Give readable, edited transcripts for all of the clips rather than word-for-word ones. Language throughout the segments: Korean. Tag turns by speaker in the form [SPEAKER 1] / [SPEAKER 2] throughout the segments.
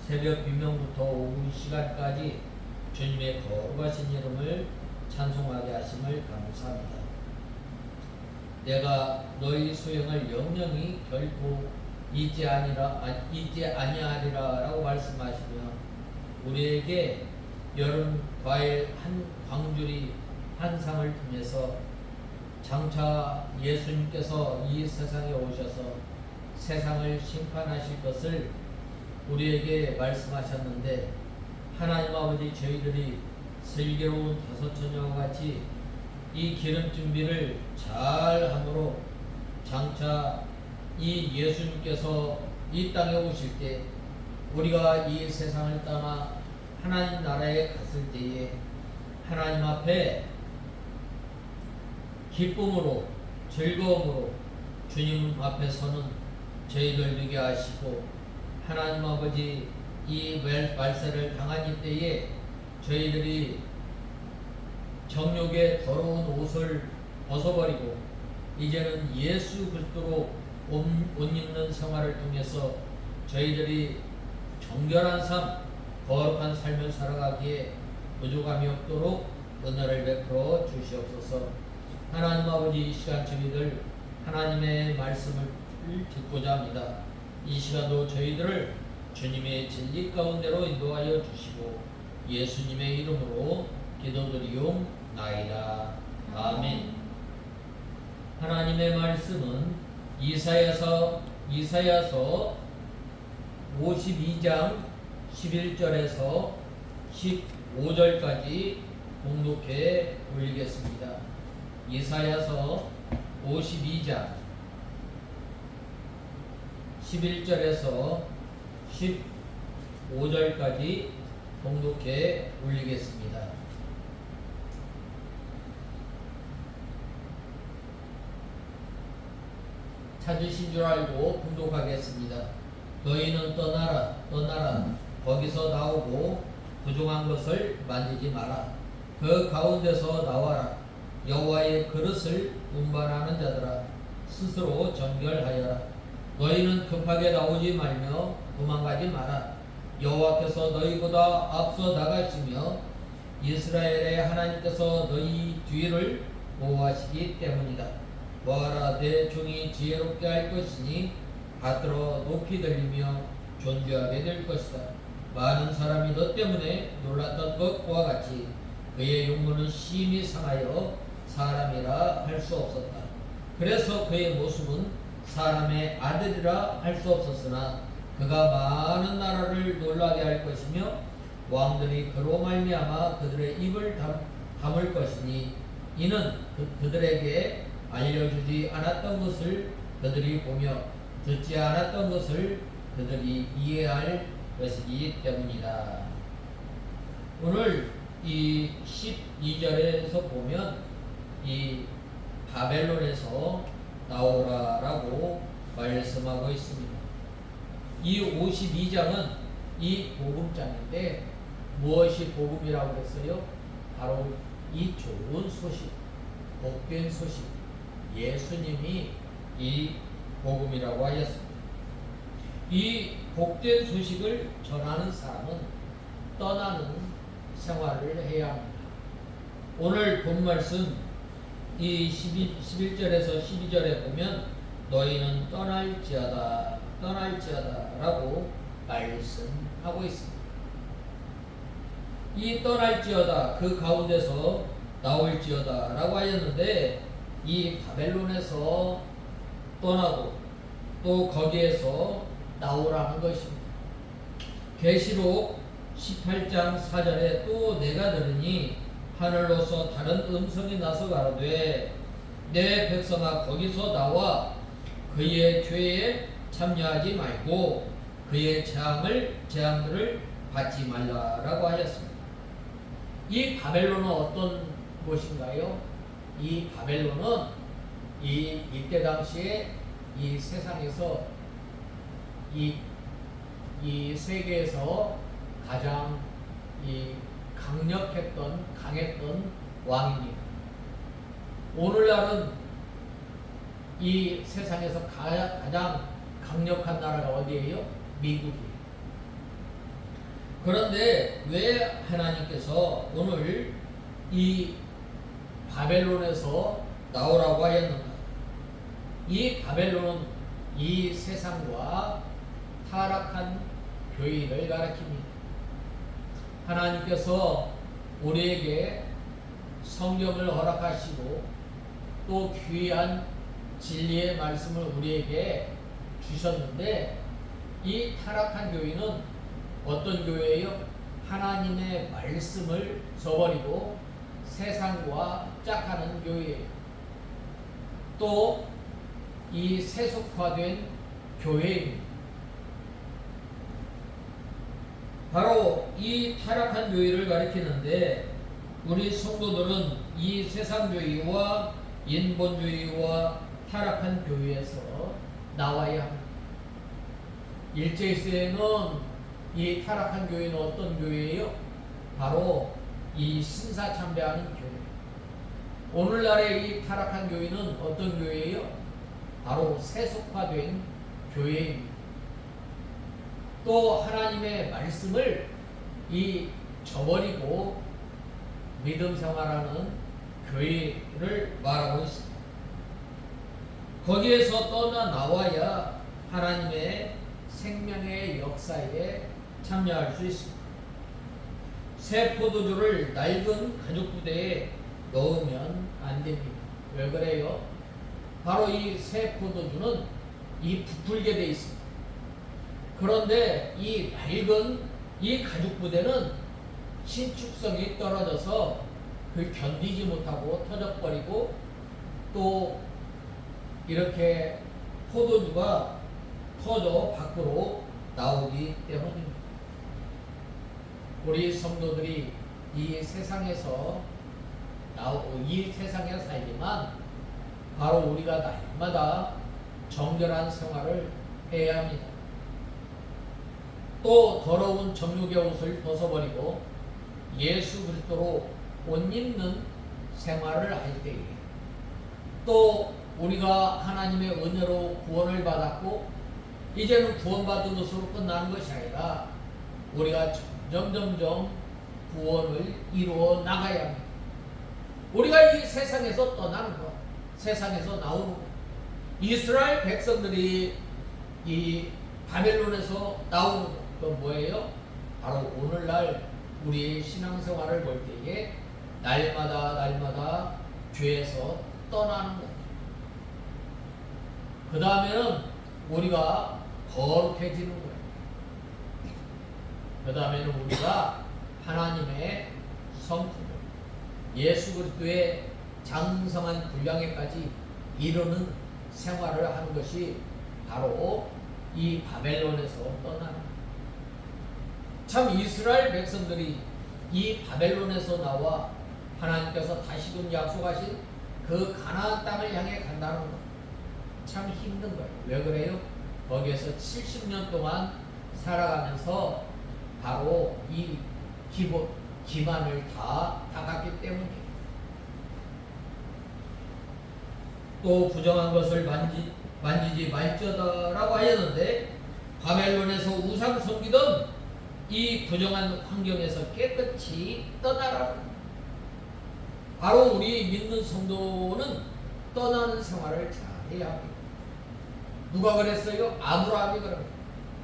[SPEAKER 1] 새벽 비명부터 오후 시간까지 주님의 거룩하신 이름을 찬송하게 하심을 감사합니다. 내가 너희 소영을 영영히 결코 잊지 아니하리라라고 말씀하시며 우리에게 여름 과일 한 광주리 한 상을 통해서 장차 예수님께서 이 세상에 오셔서 세상을 심판하실 것을 우리에게 말씀하셨는데 하나님 아버지 저희들이 슬기로운 다섯 처녀와 같이 이 기름 준비를 잘 함으로 장차 이 예수님께서 이 땅에 오실 때 우리가 이 세상을 떠나 하나님 나라에 갔을 때에 하나님 앞에 기쁨으로 즐거움으로 주님 앞에 서는 저희들 되게 하시고 하나님 아버지 이 말세를 당한 이때에 저희들이 정욕의 더러운 옷을 벗어버리고 이제는 예수 그리스도로 옷 입는 생활을 통해서 저희들이 정결한 삶, 거룩한 삶을 살아가기에 부족함이 없도록 은혜를 베풀어 주시옵소서. 하나님 아버지 이 시간 저희들 하나님의 말씀을 듣고자 합니다. 이 시간도 저희들을 주님의 진리 가운데로 인도하여 주시고 예수님의 이름으로 기도드리옵나이다. 아멘. 하나님의 말씀은 이사야서 52장 11절에서 15절까지 봉독해 올리겠습니다. 이사야서 52장 11절에서 15절까지 봉독해 올리겠습니다. 찾으신 줄 알고 봉독하겠습니다. 너희는 떠나라 거기서 나오고 부정한 것을 만지지 마라. 그 가운데서 나와라. 여호와의 그릇을 운반하는 자들아 스스로 정결하여라. 너희는 급하게 나오지 말며 도망가지 마라. 여호와께서 너희보다 앞서 나가시며 이스라엘의 하나님께서 너희 뒤를 보호하시기 때문이다. 보아라, 내 종이 지혜롭게 할 것이니 받들어 높이 들리며 존귀하게 될 것이다. 많은 사람이 너 때문에 놀랐던 것과 같이 그의 용모는 심히 상하여 사람이라 할 수 없었다. 그래서 그의 모습은 사람의 아들이라 할 수 없었으나 그가 많은 나라를 놀라게 할 것이며 왕들이 그로 말미암아 그들의 입을 다물 것이니 이는 그들에게 알려주지 않았던 것을 그들이 보며 듣지 않았던 것을 그들이 이해할 것이기 때문이다. 오늘 이 12절에서 보면 이 바벨론에서 나오라라고 말씀하고 있습니다. 이 52장은 이 복음장인데 무엇이 복음이라고 했어요? 바로 이 좋은 소식, 복된 소식, 예수님이 이 복음이라고 하였습니다. 이 복된 소식을 전하는 사람은 떠나는 생활을 해야 합니다. 오늘 본 말씀 이 11절에서 12절에 보면 너희는 떠날지어다 라고 말씀하고 있습니다. 이 떠날지어다 그 가운데서 나올지어다 라고 하였는데 이 바벨론에서 떠나고 또 거기에서 나오라는 것입니다. 계시록 18장 4절에 또 내가 들으니 하늘로서 다른 음성이 나서 가로되 내 백성아 거기서 나와 그의 죄에 참여하지 말고 그의 재앙들을 받지 말라라고 하였습니다. 이 바벨론은 어떤 곳인가요? 이 바벨론은 이때 당시에 이 세상에서 이 세계에서 가장 강했던 왕입니다. 오늘날은 이 세상에서 가장 강력한 나라가 어디예요? 미국이에요. 그런데 왜 하나님께서 오늘 이 바벨론에서 나오라고 하였는가? 이 바벨론은 이 세상과 타락한 교회를 가리킵니다. 하나님께서 우리에게 성경을 허락하시고 또 귀한 진리의 말씀을 우리에게 주셨는데, 이 타락한 교회는 어떤 교회예요? 하나님의 말씀을 저버리고 세상과 짝하는 교회예요. 또 이 세속화된 교회입니다. 바로 이 타락한 교회를 가리키는데, 우리 성도들은 이 세상주의와 인본주의와 타락한 교회에서 나와야 합니다. 일제시대에는 이 타락한 교회는 어떤 교회예요? 바로 이 신사참배하는 교회. 오늘날의 이 타락한 교회는 어떤 교회예요? 바로 세속화된 교회입니다. 또 하나님의 말씀을 저버리고 믿음 생활하는 교회를 말하고 있습니다. 거기에서 떠나 나와야 하나님의 생명의 역사에 참여할 수 있습니다. 새 포도주를 낡은 가죽 부대에 넣으면 안 됩니다. 왜 그래요? 바로 이 새 포도주는 부풀게 돼 있습니다. 그런데 이 낡은 이 가죽 부대는 신축성이 떨어져서 그걸 견디지 못하고 터져버리고, 또 이렇게 포도주가 터져 밖으로 나오기 때문입니다. 우리 성도들이 이 세상에 살지만 바로 우리가 날마다 정결한 생활을 해야 합니다. 또 더러운 정욕의 옷을 벗어버리고 예수 그리스도로 옷 입는 생활을 할 때에, 또 우리가 하나님의 은혜로 구원을 받았고 이제는 구원받은 것으로 끝나는 것이 아니라 우리가 점점 구원을 이루어 나가야 합니다. 우리가 이 세상에서 떠나는 것, 세상에서 나오는 것, 이스라엘 백성들이 이 바벨론에서 나오는 것, 그건 뭐예요? 바로 오늘날 우리의 신앙생활을 볼 때에 날마다 죄에서 떠나는 것. 그 다음에는 우리가 거룩해지는 거예요. 그 다음에는 우리가 하나님의 성품, 예수 그리스도의 장성한 분량에까지 이르는 생활을 하는 것이 바로 이 바벨론에서 떠나는 거예요. 참 이스라엘 백성들이 이 바벨론에서 나와 하나님께서 다시금 약속하신 그 가나안 땅을 향해 간다는 것, 참 힘든 거예요. 왜 그래요? 거기에서 70년 동안 살아가면서 바로 이 기만을 다 닦았기 때문이에요. 또 부정한 것을 만지지 말지어다라고 하였는데, 바벨론에서 우상 섬기던 이 부정한 환경에서 깨끗이 떠나라. 바로 우리 믿는 성도는 떠나는 생활을 잘 해야 합니다. 누가 그랬어요? 아브라함이 그럽니다.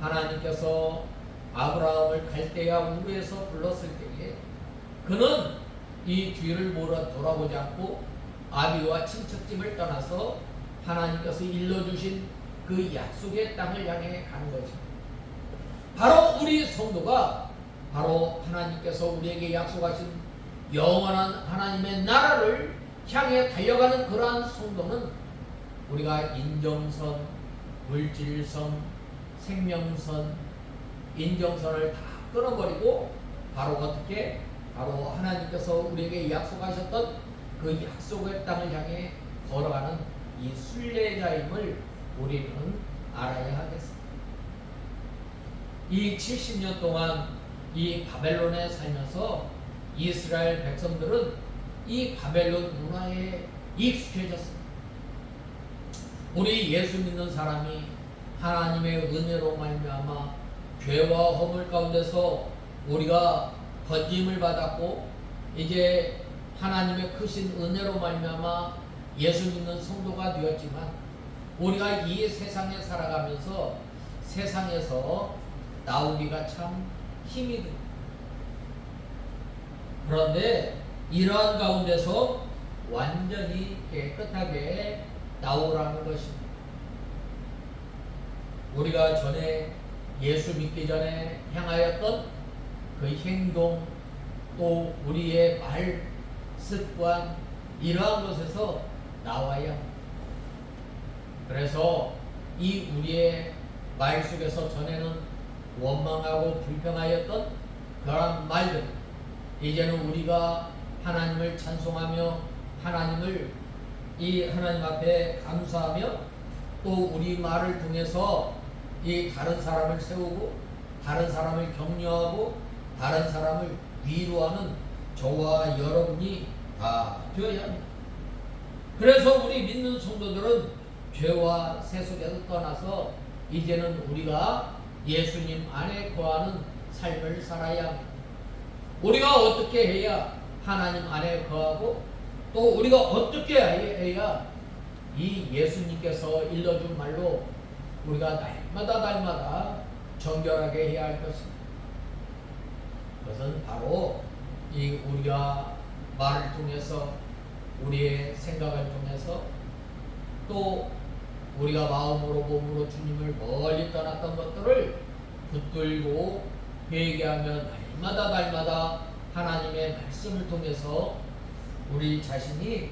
[SPEAKER 1] 하나님께서 아브라함을 갈대아 우르에서 불렀을 때에 그는 이 뒤를 돌아보지 않고 아비와 친척집을 떠나서 하나님께서 일러주신 그 약속의 땅을 향해 가는 거죠. 바로 우리 성도가 바로 하나님께서 우리에게 약속하신 영원한 하나님의 나라를 향해 달려가는 그러한 성도는 우리가 인정선, 물질선, 생명선, 인정선을 다 끊어버리고 바로 어떻게? 바로 하나님께서 우리에게 약속하셨던 그 약속의 땅을 향해 걸어가는 이 순례자임을 우리는 알아야 하겠습니다. 이 70년 동안 이 바벨론에 살면서 이스라엘 백성들은 이 바벨론 문화에 익숙해졌습니다. 우리 예수 믿는 사람이 하나님의 은혜로 말미암아 죄와 허물 가운데서 우리가 건짐을 받았고 이제 하나님의 크신 은혜로 말미암아 예수 믿는 성도가 되었지만 우리가 이 세상에 살아가면서 세상에서 나오기가 참 힘이 듭니다. 그런데 이러한 가운데서 완전히 깨끗하게 나오라는 것입니다. 우리가 전에 예수 믿기 전에 행하였던 그 행동 또 우리의 말 습관 이러한 것에서 나와야 합니다. 그래서 이 우리의 말 속에서 전에는 원망하고 불평하였던 그러한 말들 이제는 우리가 하나님을 찬송하며 하나님을 이 하나님 앞에 감사하며 또 우리 말을 통해서 이 다른 사람을 세우고 다른 사람을 격려하고 다른 사람을 위로하는 저와 여러분이 다 되어야 합니다. 그래서 우리 믿는 성도들은 죄와 세 속에서 떠나서 이제는 우리가 예수님 안에 거하는 삶을 살아야 합니다. 우리가 어떻게 해야 하나님 안에 거하고 또 우리가 어떻게 해야 이 예수님께서 일러준 말로 우리가 날마다 정결하게 해야 할 것입니다. 그것은 바로 이 우리가 말을 통해서 우리의 생각을 통해서 또 우리가 마음으로 몸으로 주님을 멀리 떠났던 것들을 붙들고 회개하며 날마다 하나님의 말씀을 통해서 우리 자신이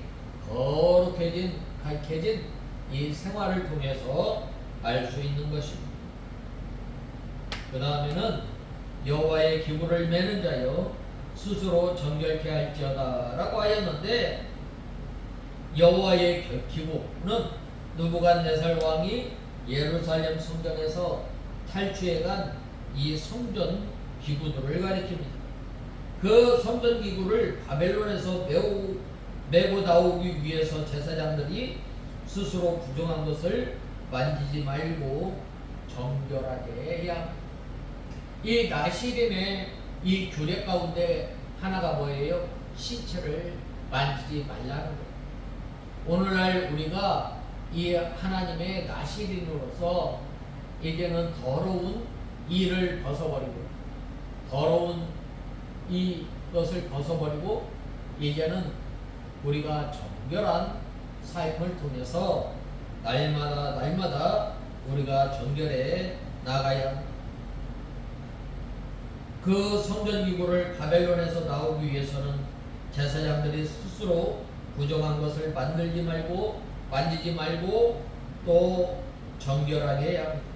[SPEAKER 1] 거룩해진 가르쳐진 이 생활을 통해서 알 수 있는 것입니다. 그 다음에는 여호와의 기구를 매는 자여 스스로 정결케 할지어다 라고 하였는데 여호와의 기구는 느부갓네살 왕이 예루살렘 성전에서 탈취해간 이 성전 기구들을 가리킵니다. 그 성전 기구를 바벨론에서 메고 나오기 위해서 제사장들이 스스로 부정한 것을 만지지 말고 정결하게 해야 합니다. 이 나시림의 이 규례 가운데 하나가 뭐예요? 신체를 만지지 말라는 거예요. 오늘날 우리가 이 하나님의 나시림으로서 이제는 더러운 이를 벗어버리고 더러운 이것을 벗어버리고 이제는 우리가 정결한 삶을 통해서 날마다 우리가 정결해 나가야 합니다. 그 성전기구를 바벨론에서 나오기 위해서는 제사장들이 스스로 부정한 것을 만지지 말고 또 정결하게 해야 합니다.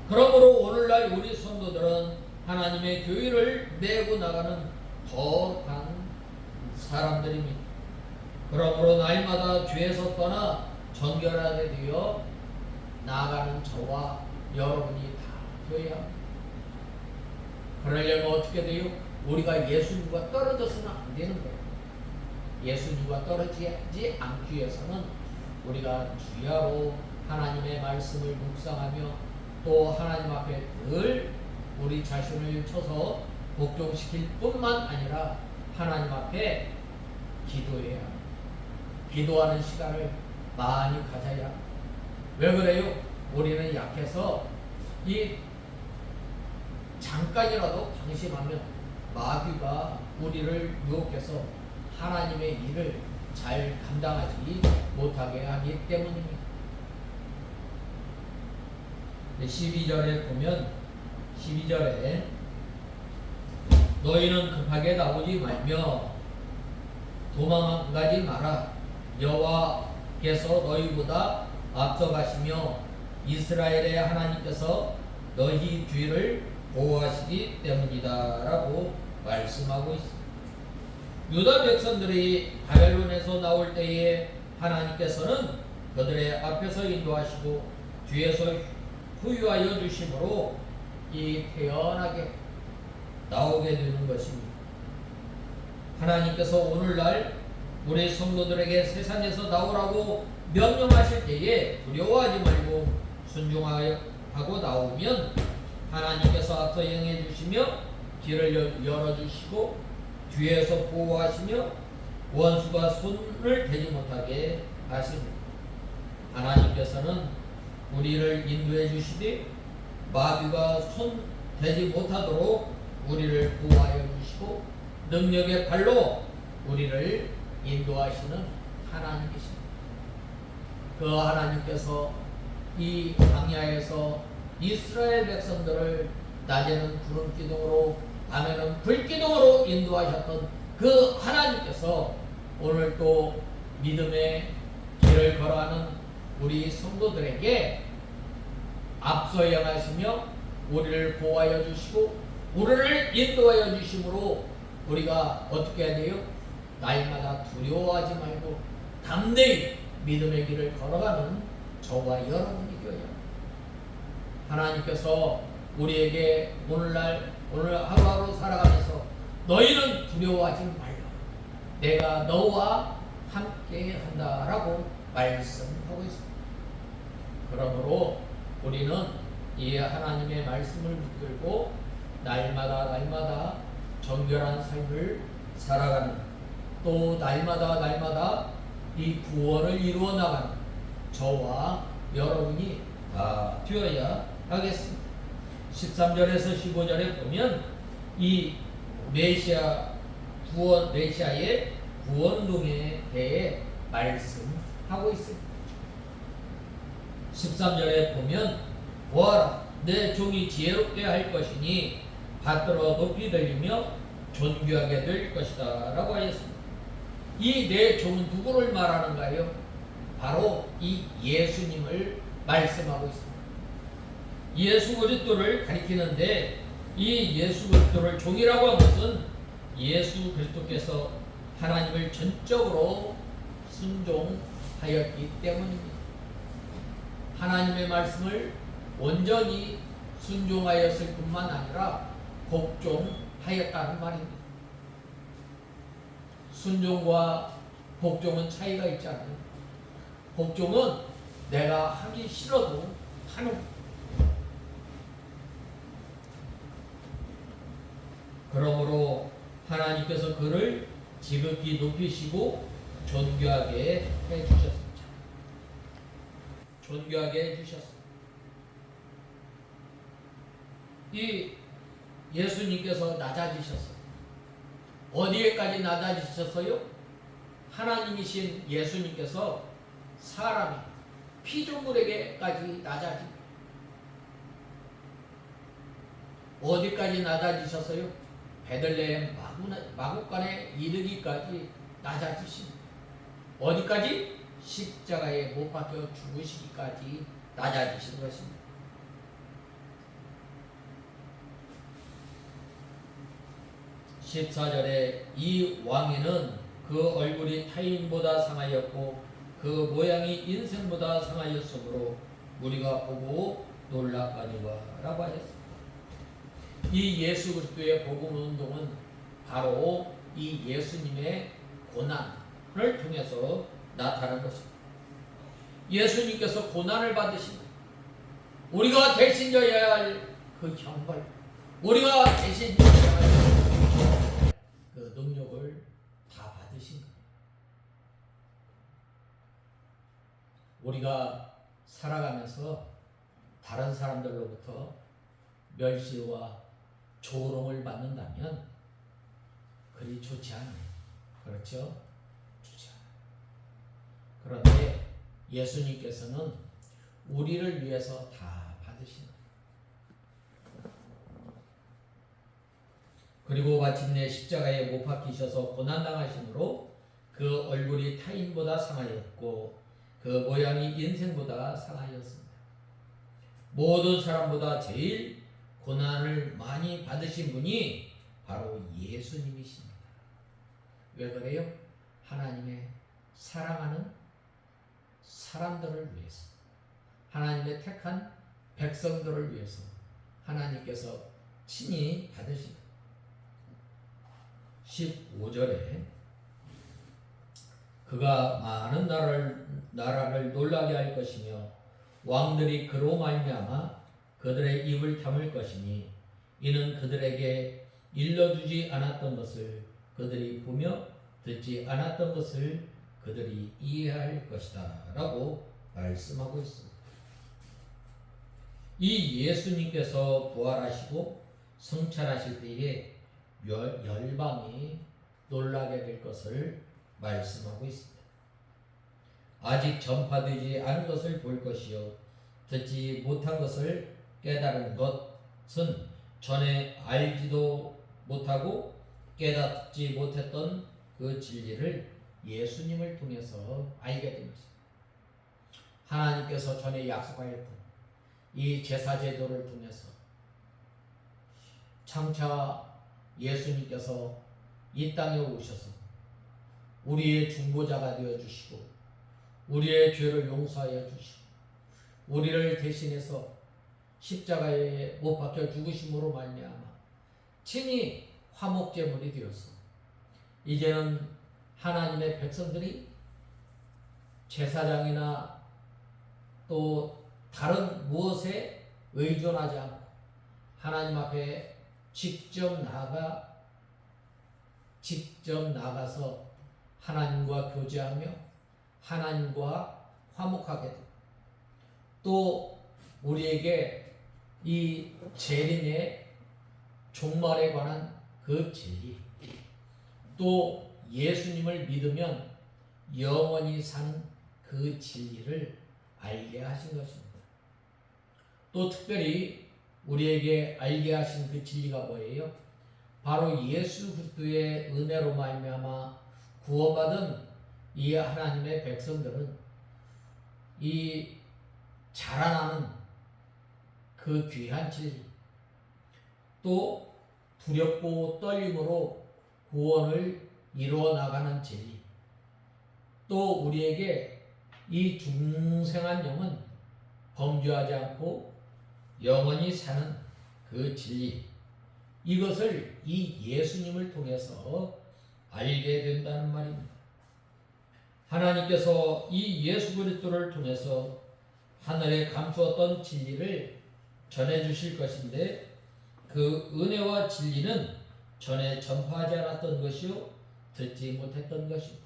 [SPEAKER 1] 그러므로 오늘날 우리 성도들은 하나님의 교회를 메고 나가는 거룩한 사람들입니다. 그러므로 날마다 죄에서 떠나 정결하게 되어 나아가는 저와 여러분이 다 되어야 합니다. 그러려면 어떻게 돼요? 우리가 예수님과 떨어져서는 안 되는 거예요. 예수님과 떨어지지 않기 위해서는 우리가 주야로 하나님의 말씀을 묵상하며 또 하나님 앞에 늘 우리 자신을 쳐서 복종시킬 뿐만 아니라 하나님 앞에 기도해야 합니다. 기도하는 시간을 많이 가져야 합니다. 왜 그래요? 우리는 약해서 이 잠깐이라도 방심하면 마귀가 우리를 유혹해서 하나님의 일을 잘 감당하지 못하게 하기 때문입니다. 12절에 보면 12절에 너희는 급하게 나오지 말며 도망가지 마라. 여호와께서 너희보다 앞서가시며 이스라엘의 하나님께서 너희 뒤를 보호하시기 때문이다 라고 말씀하고 있습니다. 유다 백성들이 바벨론에서 나올 때에 하나님께서는 그들의 앞에서 인도하시고 뒤에서 후유하여 주심으로 이 태연하게 나오게 되는 것입니다. 하나님께서 오늘날 우리 성도들에게 세상에서 나오라고 명령하실 때에 두려워하지 말고 순종하고 나오면 하나님께서 앞서 행해 주시며 길을 열어주시고 뒤에서 보호하시며 원수가 손을 대지 못하게 하십니다. 하나님께서는 우리를 인도해 주시되 마귀가 손 대지 못하도록 우리를 보호하여 주시고 능력의 발로 우리를 인도하시는 하나님이십니다. 그 하나님께서 이 광야에서 이스라엘 백성들을 낮에는 구름 기둥으로 밤에는 불 기둥으로 인도하셨던 그 하나님께서 오늘 또 믿음의 길을 걸어가는 우리 성도들에게 앞서 행하시며 우리를 보호하여 주시고 우리를 인도하여 주심으로 우리가 어떻게 해야 돼요? 날마다 두려워하지 말고 담대히 믿음의 길을 걸어가는 저와 여러분이 되어야 합니다. 하나님께서 우리에게 오늘 하루하루 살아가면서 너희는 두려워하지 말라. 내가 너와 함께 한다라고 말씀하고 있습니다. 그러므로 우리는 이 하나님의 말씀을 붙들고 날마다 정결한 삶을 살아가는 또 날마다 이 구원을 이루어 나가는 저와 여러분이 다 되어야 하겠습니다. 13절에서 15절에 보면 이 메시아의 구원론에 대해 말씀하고 있습니다. 13절에 보면 보아라 내 종이 지혜롭게 할 것이니 받들어 높이 들리며 존귀하게 될 것이다 라고 하였습니다. 이 내 종은 누구를 말하는가요? 바로 이 예수님을 말씀하고 있습니다. 예수 그리스도를 가리키는데 이 예수 그리스도를 종이라고 한 것은 예수 그리스도께서 하나님을 전적으로 순종하였기 때문입니다. 하나님의 말씀을 온전히 순종하였을 뿐만 아니라 복종하였다는 말입니다. 순종과 복종은 차이가 있잖아요. 복종은 내가 하기 싫어도 하는 것. 그러므로 하나님께서 그를 지극히 높이시고 존귀하게 해주셨습니다. 존귀하게 해주셨습니다. 이 예수님께서 낮아지셨어요. 어디에까지 낮아지셨어요? 하나님이신 예수님께서 사람이 피조물에게까지 낮아집니다. 어디까지 낮아지셨어요? 베들레헴 마구간에 이르기까지 낮아지십니다. 어디까지? 십자가에 못 박혀 죽으시기까지 낮아지신 것입니다. 14절에 이 왕에는 그 얼굴이 타인보다 상하였고 그 모양이 인생보다 상하였으므로 우리가 보고 놀랐거니와 라고 하셨습니다. 이 예수 그리스도의 복음 운동은 바로 이 예수님의 고난을 통해서 나타난 것입니다. 예수님께서 고난을 받으신 우리가 대신 져야 할 그 형벌, 우리가 대신 져야 할 그 능력을 다 받으신 거예요. 우리가 살아가면서 다른 사람들로부터 멸시와 조롱을 받는다면 그리 좋지 않아요. 그렇죠? 좋지 않아요. 그런데 예수님께서는 우리를 위해서 다 받으신 거예요. 그리고 마침내 십자가에 못 박히셔서 고난당하심으로 그 얼굴이 타인보다 상하였고 그 모양이 인생보다 상하였습니다. 모든 사람보다 제일 고난을 많이 받으신 분이 바로 예수님이십니다. 왜 그래요? 하나님의 사랑하는 사람들을 위해서, 하나님의 택한 백성들을 위해서 하나님께서 친히 받으신 15절에 그가 많은 나라를 놀라게 할 것이며 왕들이 그로 말미암아 그들의 입을 다물 것이니 이는 그들에게 일러주지 않았던 것을 그들이 보며 듣지 않았던 것을 그들이 이해할 것이다 라고 말씀하고 있습니다. 이 예수님께서 부활하시고 성찬하실 때에 열방이 놀라게 될 것을 말씀하고 있습니다. 아직 전파되지 않은 것을 볼 것이요 듣지 못한 것을 깨달은 것은 전에 알지도 못하고 깨닫지 못했던 그 진리를 예수님을 통해서 알게 됩니다. 하나님께서 전에 약속하였던 이 제사제도를 통해서 장차 예수님께서 이 땅에 오셔서 우리의 중보자가 되어주시고 우리의 죄를 용서하여 주시고 우리를 대신해서 십자가에 못 박혀 죽으심으로 말미암아 친히 화목제물이 되어서 이제는 하나님의 백성들이 제사장이나 또 다른 무엇에 의존하지 않고 하나님 앞에 직접 나가서 하나님과 교제하며 하나님과 화목하게 되고 또 우리에게 이 재림의 종말에 관한 그 진리 또 예수님을 믿으면 영원히 사는 그 진리를 알게 하신 것입니다. 또 특별히 우리에게 알게 하신 그 진리가 뭐예요? 바로 예수 그리스도의 은혜로 말미암아 구원받은 이 하나님의 백성들은 이 자라나는 그 귀한 진리 또 두렵고 떨림으로 구원을 이루어 나가는 진리 또 우리에게 이 중생한 영은 범죄하지 않고 영원히 사는 그 진리 이것을 이 예수님을 통해서 알게 된다는 말입니다. 하나님께서 이 예수 그리스도를 통해서 하늘에 감추었던 진리를 전해주실 것인데 그 은혜와 진리는 전에 전파하지 않았던 것이요 듣지 못했던 것입니다.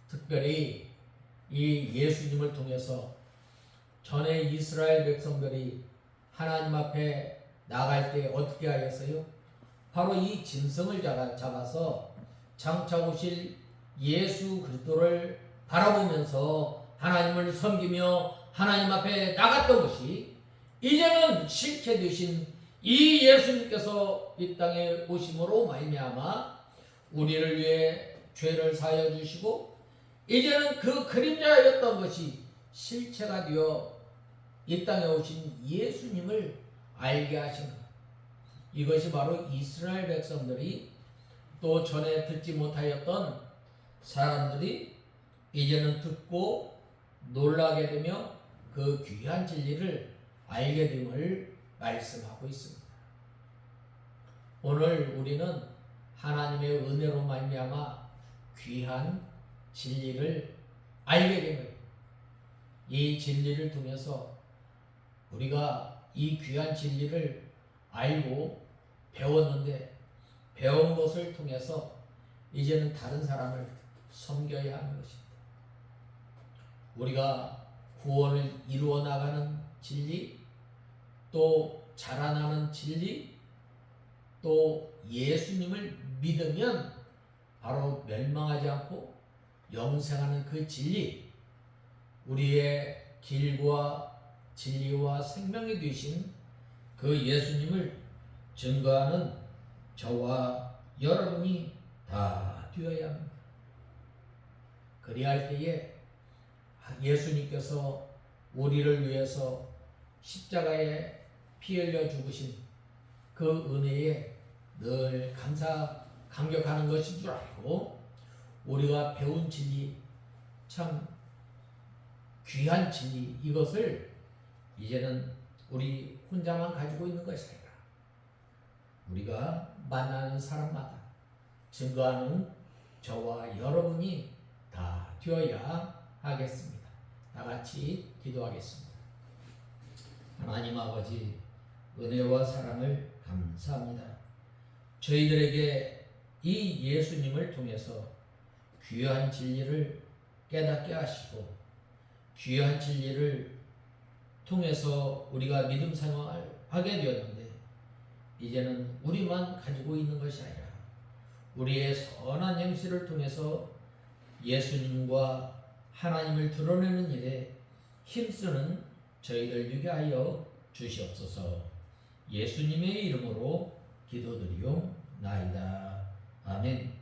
[SPEAKER 1] 특별히 이 예수님을 통해서 전에 이스라엘 백성들이 하나님 앞에 나갈 때 어떻게 하였어요? 바로 이 짐승을 잡아서 장차 오실 예수 그리스도를 바라보면서 하나님을 섬기며 하나님 앞에 나갔던 것이 이제는 실체 되신 이 예수님께서 이 땅에 오심으로 말미암아 우리를 위해 죄를 사하여 주시고 이제는 그 그림자였던 것이 실체가 되어 이 땅에 오신 예수님을 알게 하신 것. 이것이 바로 이스라엘 백성들이 또 전에 듣지 못하였던 사람들이 이제는 듣고 놀라게 되며 그 귀한 진리를 알게 됨을 말씀하고 있습니다. 오늘 우리는 하나님의 은혜로 말미암아 귀한 진리를 알게 됨을 이 진리를 통해서 우리가 이 귀한 진리를 알고 배웠는데 배운 것을 통해서 이제는 다른 사람을 섬겨야 하는 것입니다. 우리가 구원을 이루어 나가는 진리, 또 자라나는 진리, 또 예수님을 믿으면 바로 멸망하지 않고 영생하는 그 진리, 우리의 길과 진리와 생명이 되신 그 예수님을 증거하는 저와 여러분이 다 되어야 합니다. 그리할 때에 예수님께서 우리를 위해서 십자가에 피 흘려 죽으신 그 은혜에 늘 감격하는 것인 줄 알고 우리가 배운 진리, 참 귀한 진리, 이것을 이제는 우리 혼자만 가지고 있는 것이 아니라 우리가 만나는 사람마다 증거하는 저와 여러분이 다 되어야 하겠습니다. 다 같이 기도하겠습니다. 하나님 아버지, 은혜와 사랑을 감사합니다. 감사합니다. 저희들에게 이 예수님을 통해서 귀한 진리를 깨닫게 하시고 귀한 진리를 통해서 우리가 믿음 생활하게 되었는데 이제는 우리만 가지고 있는 것이 아니라 우리의 선한 행실을 통해서 예수님과 하나님을 드러내는 일에 힘쓰는 저희들 되게 하여 주시옵소서. 예수님의 이름으로 기도드리옵나이다. 아멘.